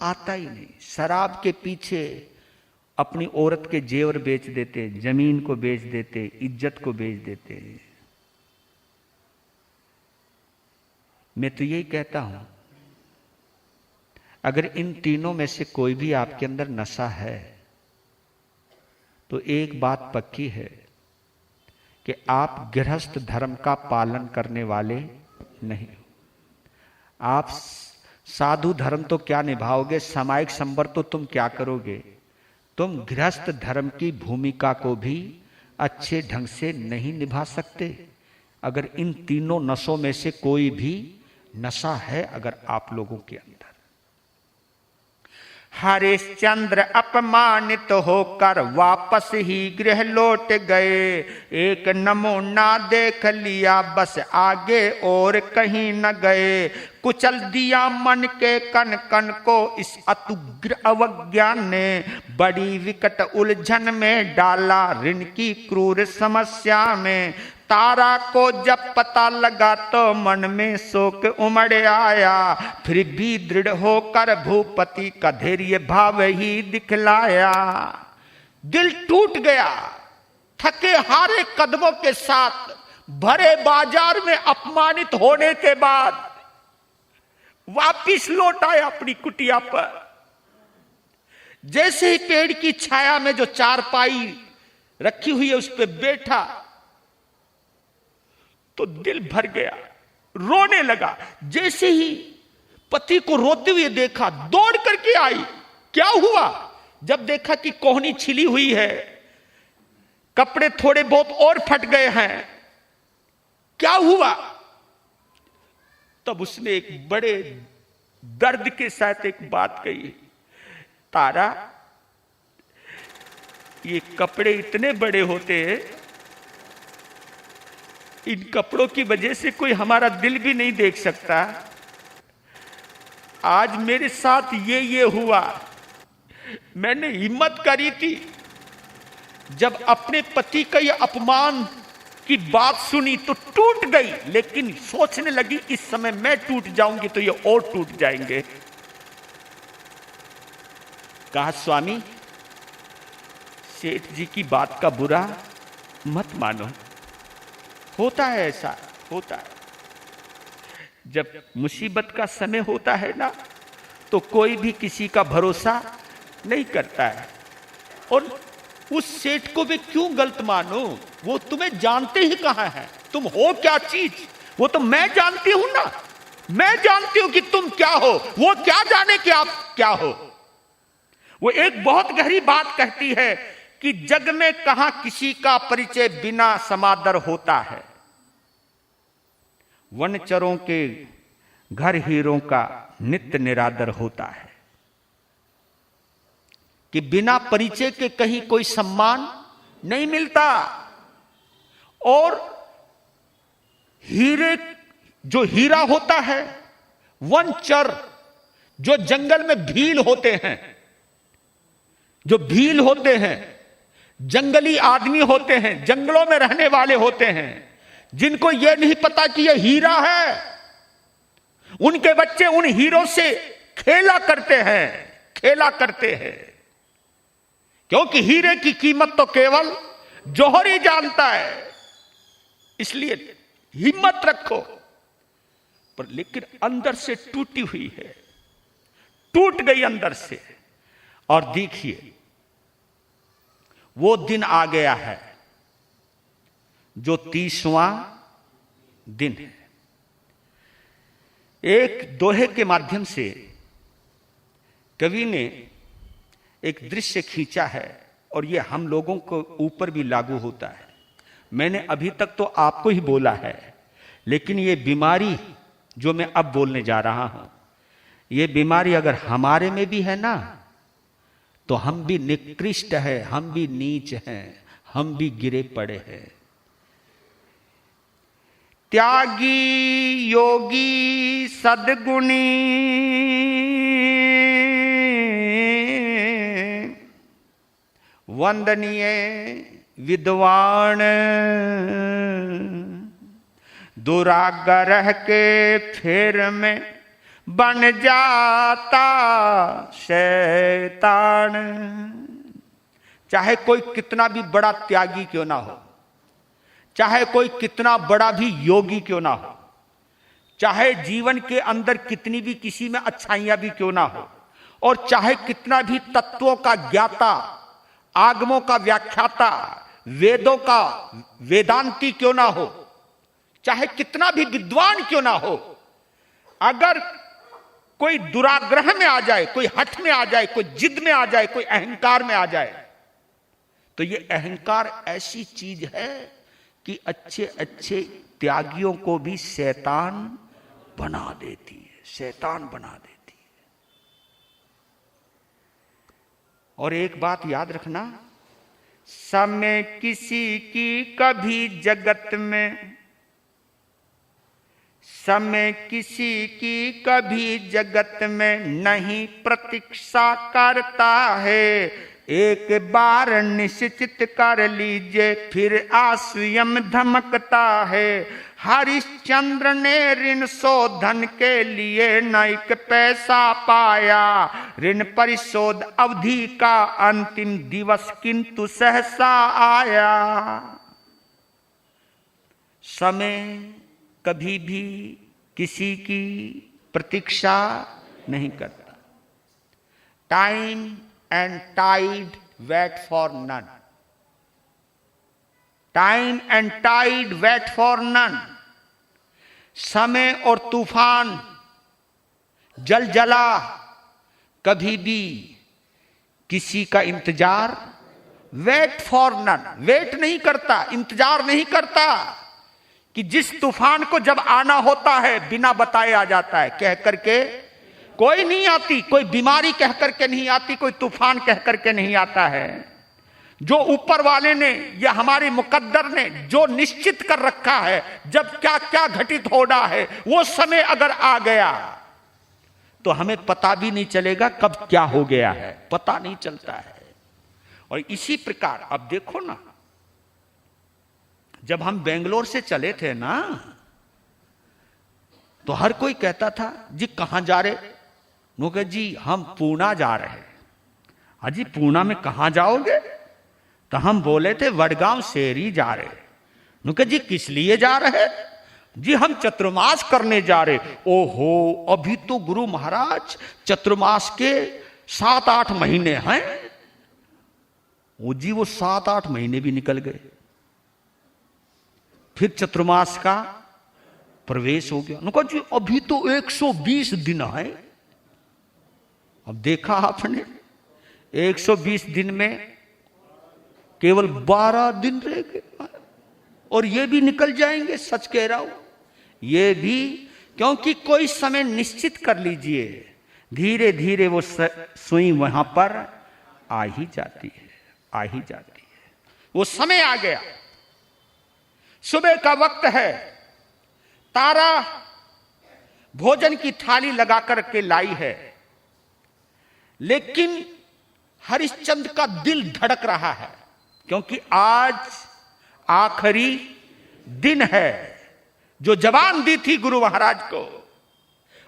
आता ही नहीं। शराब के पीछे अपनी औरत के जेवर बेच देते, जमीन को बेच देते, इज्जत को बेच देते। मैं तो यही कहता हूं, अगर इन तीनों में से कोई भी आपके अंदर नशा है तो एक बात पक्की है कि आप गृहस्थ धर्म का पालन करने वाले नहीं हो। आप साधु धर्म तो क्या निभाओगे, सामायिक संबंध तो तुम क्या करोगे। तुम गृहस्थ धर्म की भूमिका को भी अच्छे ढंग से नहीं निभा सकते अगर इन तीनों नशों में से कोई भी नशा है अगर आप लोगों के अंदर। हरिश्चंद्र अपमानित होकर वापस ही गृह लौट गए। एक नमूना देख लिया बस आगे और कहीं न गए। कुचल दिया मन के कन कन को इस अतुग्र अवज्ञा ने। बड़ी विकट उलझन में डाला ऋण की क्रूर समस्या में। तारा को जब पता लगा तो मन में शोक उमड़ आया। फिर भी दृढ़ होकर भूपति का धैर्य भाव ही दिखलाया। दिल टूट गया, थके हारे कदमों के साथ भरे बाजार में अपमानित होने के बाद वापिस लौट आया अपनी कुटिया पर। जैसे ही पेड़ की छाया में जो चारपाई रखी हुई है उस पर बैठा तो दिल भर गया, रोने लगा। जैसे ही पति को रोते हुए देखा दौड़ करके आई। क्या हुआ? जब देखा कि कोहनी छिली हुई है, कपड़े थोड़े बहुत और फट गए हैं, क्या हुआ? तब उसने एक बड़े दर्द के साथ एक बात कही, तारा ये कपड़े इतने बड़े होते हैं, इन कपड़ों की वजह से कोई हमारा दिल भी नहीं देख सकता। आज मेरे साथ ये हुआ। मैंने हिम्मत करी थी, जब अपने पति का ये अपमान की बात सुनी तो टूट गई, लेकिन सोचने लगी इस समय मैं टूट जाऊंगी तो ये और टूट जाएंगे। कहा स्वामी सेठ जी की बात का बुरा मत मानो। होता है, ऐसा होता है। जब मुसीबत का समय होता है ना तो कोई भी किसी का भरोसा नहीं करता है। और उस सेठ को भी क्यों गलत मानो, वो तुम्हें जानते ही कहां है, तुम हो क्या चीज, वो तो मैं जानती हूं ना। मैं जानती हूं कि तुम क्या हो, वो क्या जाने कि आप क्या हो। वो एक बहुत गहरी बात कहती है कि जग में कहां किसी का परिचय बिना समादर होता है। वनचरों के घर हीरों का नित्य निरादर होता है कि बिना परिचय के कहीं कोई सम्मान नहीं मिलता। और हीरे जो हीरा होता है, वनचर जो जंगल में भील होते हैं, जो भील होते हैं, जंगली आदमी होते हैं, जंगलों में रहने वाले होते हैं, जिनको यह नहीं पता कि यह हीरा है, उनके बच्चे उन हीरों से खेला करते हैं, क्योंकि हीरे की कीमत तो केवल जौहर ही जानता है। इसलिए हिम्मत रखो। पर लेकिन अंदर से टूटी हुई है, टूट गई अंदर से। और देखिए वो दिन आ गया है जो 30वां दिन है। एक दोहे के माध्यम से कवि ने एक दृश्य खींचा है और ये हम लोगों को ऊपर भी लागू होता है। मैंने अभी तक तो आपको ही बोला है, लेकिन ये बीमारी जो मैं अब बोलने जा रहा हूं, ये बीमारी अगर हमारे में भी है ना, तो हम भी निकृष्ट है, हम भी नीच हैं, हम भी गिरे पड़े हैं। त्यागी योगी सद्गुणी वंदनीय विद्वान, दुराग्रह के फेर में बन जाता शैतान। चाहे कोई कितना भी बड़ा त्यागी क्यों ना हो, चाहे कोई कितना बड़ा भी योगी क्यों ना हो, चाहे जीवन के अंदर कितनी भी किसी में अच्छाइयां भी क्यों ना हो, और चाहे कितना भी तत्वों का ज्ञाता, आगमों का व्याख्याता, वेदों का वेदांती क्यों ना हो, चाहे कितना भी विद्वान क्यों ना हो, अगर कोई दुराग्रह में आ जाए, कोई हठ में आ जाए, कोई जिद में आ जाए, कोई अहंकार में आ जाए, तो ये अहंकार ऐसी चीज है कि अच्छे अच्छे त्यागियों को भी शैतान बना देती है, शैतान बना देती है। और एक बात याद रखना, समय किसी की कभी जगत में, समय किसी की कभी जगत में नहीं प्रतीक्षा करता है। एक बार निश्चित कर लीजिए फिर स्वयं धमकता है। हरिश्चंद्र ने ऋण शोधन के लिए न एक पैसा पाया, ऋण परिशोध अवधि का अंतिम दिवस किंतु सहसा आया। समय कभी भी किसी की प्रतीक्षा नहीं करता। Time and tide wait for none, time and tide wait for none. समय और तूफान, जलजला कभी भी किसी का इंतजार, वेट फॉर नन, वेट नहीं करता, इंतजार नहीं करता कि जिस तूफान को जब आना होता है बिना बताए आ जाता है। कह करके कोई नहीं आती, कोई बीमारी कह करके नहीं आती, कोई तूफान कह करके नहीं आता है। जो ऊपर वाले ने या हमारे मुकद्दर ने जो निश्चित कर रखा है, जब क्या क्या घटित होना है, वो समय अगर आ गया तो हमें पता भी नहीं चलेगा कब क्या हो गया है, पता नहीं चलता है। और इसी प्रकार अब देखो ना, जब हम बेंगलोर से चले थे ना, तो हर कोई कहता था जी कहां जा रहे? नुके जी हम पूना जा रहे हैं। अजी पूना में कहां जाओगे? तो हम बोले थे वडगांव शेरी जा रहे। नुके जी किस लिए जा रहे? जी हम चतुर्मास करने जा रहे। ओहो, अभी तो गुरु महाराज चतुर्मास के 7-8 महीने हैं। वो जी वो 7-8 महीने भी निकल गए, फिर चतुर्मास का प्रवेश हो गया। उनको जी अभी तो 120 दिन है। अब देखा आपने, 120 दिन में केवल 12 दिन रह गए और ये भी निकल जाएंगे। सच कह रहा हूं, ये भी, क्योंकि कोई समय निश्चित कर लीजिए, धीरे धीरे वो सुई वहां पर आ ही जाती है, आ ही जाती है। वो समय आ गया, सुबह का वक्त है, तारा भोजन की थाली लगाकर के लाई है, लेकिन हरिश्चंद्र का दिल धड़क रहा है, क्योंकि आज आखिरी दिन है जो जबान दी थी गुरु महाराज को,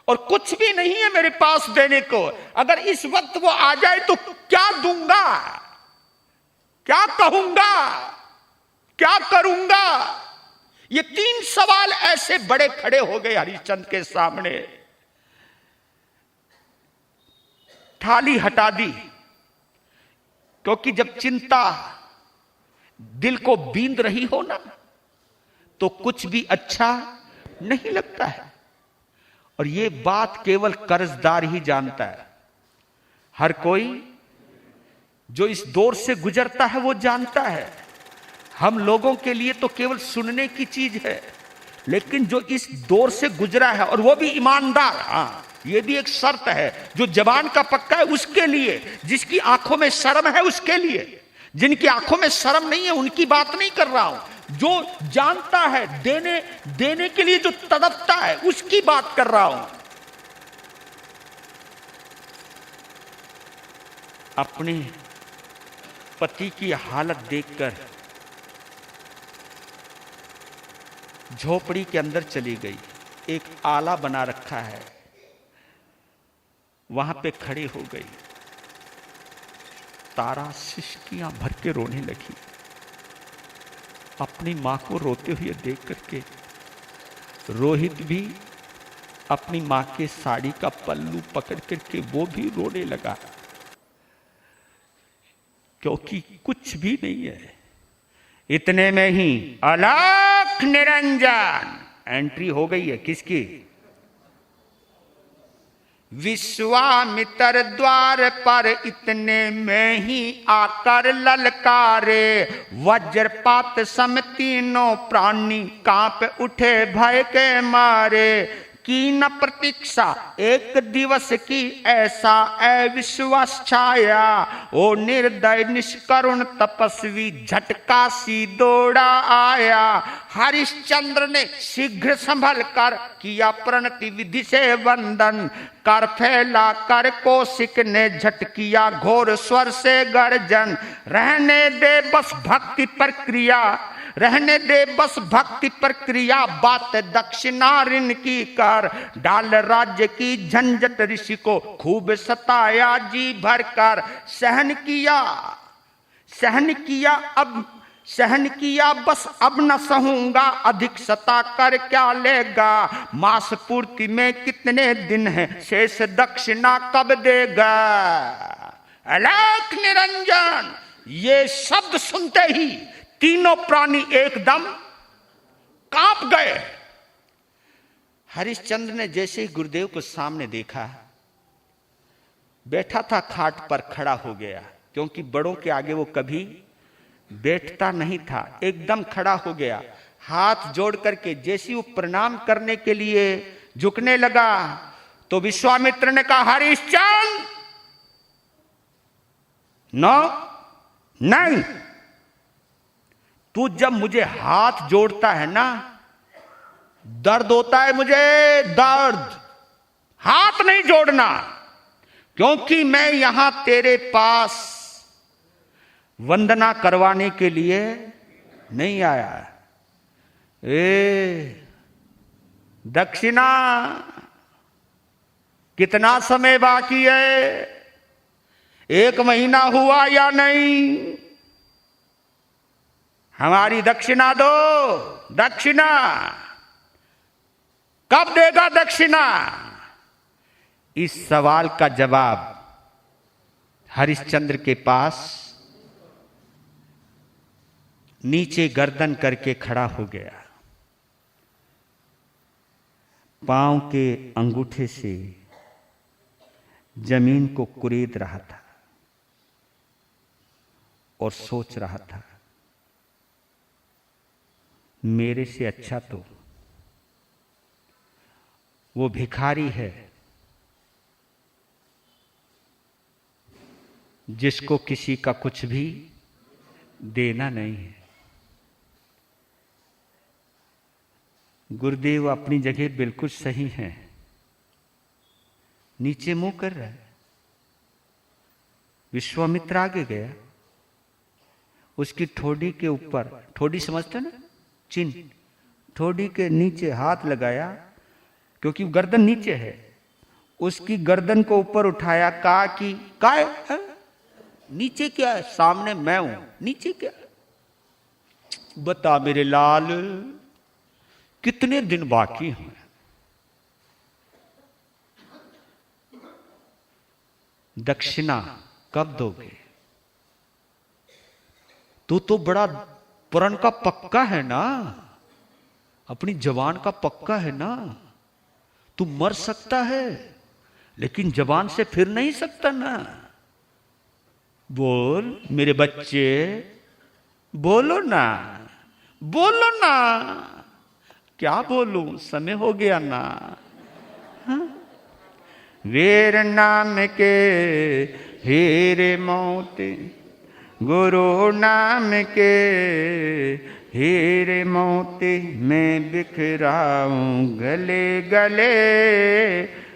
और कुछ भी नहीं है मेरे पास देने को। अगर इस वक्त वो आ जाए तो क्या दूंगा, क्या कहूंगा, क्या करूंगा? ये 3 सवाल ऐसे बड़े खड़े हो गए हरिश्चंद्र के सामने। थाली हटा दी, क्योंकि जब चिंता दिल को बींद रही हो ना, तो कुछ भी अच्छा नहीं लगता है। और ये बात केवल कर्जदार ही जानता है। हर कोई जो इस दौर से गुजरता है वो जानता है। हम लोगों के लिए तो केवल सुनने की चीज है, लेकिन जो इस दौर से गुजरा है, और वो भी ईमानदार, हाँ ये भी एक शर्त है, जो जबान का पक्का है उसके लिए, जिसकी आंखों में शर्म है उसके लिए। जिनकी आंखों में शर्म नहीं है उनकी बात नहीं कर रहा हूं। जो जानता है, देने के लिए जो तड़पता है उसकी बात कर रहा हूं। अपने पति की हालत देखकर झोपड़ी के अंदर चली गई। एक आला बना रखा है, वहां पे खड़ी हो गई। तारा सिसकियां भर के रोने लगी। अपनी मां को रोते हुए देख करके रोहित भी अपनी मां के साड़ी का पल्लू पकड़ करके वो भी रोने लगा, क्योंकि कुछ भी नहीं है। इतने में ही अलख निरंजन एंट्री हो गई है। किसकी? विश्वामित्र द्वार पर इतने में ही आकर ललकारे। वज्रपात सम तीनों प्राणी कांप उठे भय के मारे। की न प्रतीक्षा एक दिवस की ऐसा अविश्वास छाया। ओ निर्दय निष्करुण तपस्वी झटका सी दौड़ा आया। हरिश्चंद्र ने शीघ्र संभल कर किया प्रणति विधि से वंदन। कर फैला कर कौशिक ने झटकिया घोर स्वर से गर्जन। रहने दे बस भक्ति प्रक्रिया, रहने दे बस भक्ति प्रक्रिया। बात दक्षिणा ऋण की कर। डाल राज्य की झंझट ऋषि को खूब सताया जी भर कर। सहन किया बस अब न सहूंगा। अधिक सता कर क्या लेगा। मास पूर्ति में कितने दिन है, शेष दक्षिणा कब देगा। अलख निरंजन ये शब्द सुनते ही तीनों प्राणी एकदम कांप गए। हरिश्चंद्र ने जैसे ही गुरुदेव को सामने देखा, बैठा था खाट पर खड़ा हो गया, क्योंकि बड़ों के आगे वो कभी बैठता नहीं था। एकदम खड़ा हो गया, हाथ जोड़ करके जैसे वो प्रणाम करने के लिए झुकने लगा, तो विश्वामित्र ने कहा, हरिश्चंद्र नो नहीं, तू जब मुझे हाथ जोड़ता है ना, दर्द होता है मुझे, दर्द। हाथ नहीं जोड़ना, क्योंकि मैं यहां तेरे पास वंदना करवाने के लिए नहीं आया। दक्षिणा कितना समय बाकी है? 1 महीना हुआ या नहीं? हमारी दक्षिणा दो। दक्षिणा कब देगा? दक्षिणा। इस सवाल का जवाब हरिश्चंद्र के पास नीचे गर्दन करके खड़ा हो गया। पांव के अंगूठे से जमीन को कुरेद रहा था और सोच रहा था, मेरे से अच्छा तो वो भिखारी है जिसको किसी का कुछ भी देना नहीं है। गुरुदेव अपनी जगह बिल्कुल सही है। नीचे मुंह कर रहा है। विश्वामित्र आगे गया, उसकी ठोड़ी के ऊपर, ठोड़ी समझते ना, चिन्ह, ठोड़ी के नीचे हाथ लगाया, क्योंकि गर्दन नीचे है। उसकी गर्दन को ऊपर उठाया, कहा कि काय नीचे क्या है? सामने मैं हूं, नीचे क्या है? बता मेरे लाल, कितने दिन बाकी हैं? दक्षिणा कब दोगे? तू तो बड़ा प्रण का पक्का है ना, अपनी जवान का पक्का है ना। तू मर सकता है लेकिन जवान से फिर नहीं सकता ना। बोल मेरे बच्चे, बोलो ना, बोलो ना। क्या बोलूं, समय हो गया ना। हाँ? वीर नाम के हीरे मोती, गुरु नाम के हीरे मोती, मैं बिखराऊं गले गले।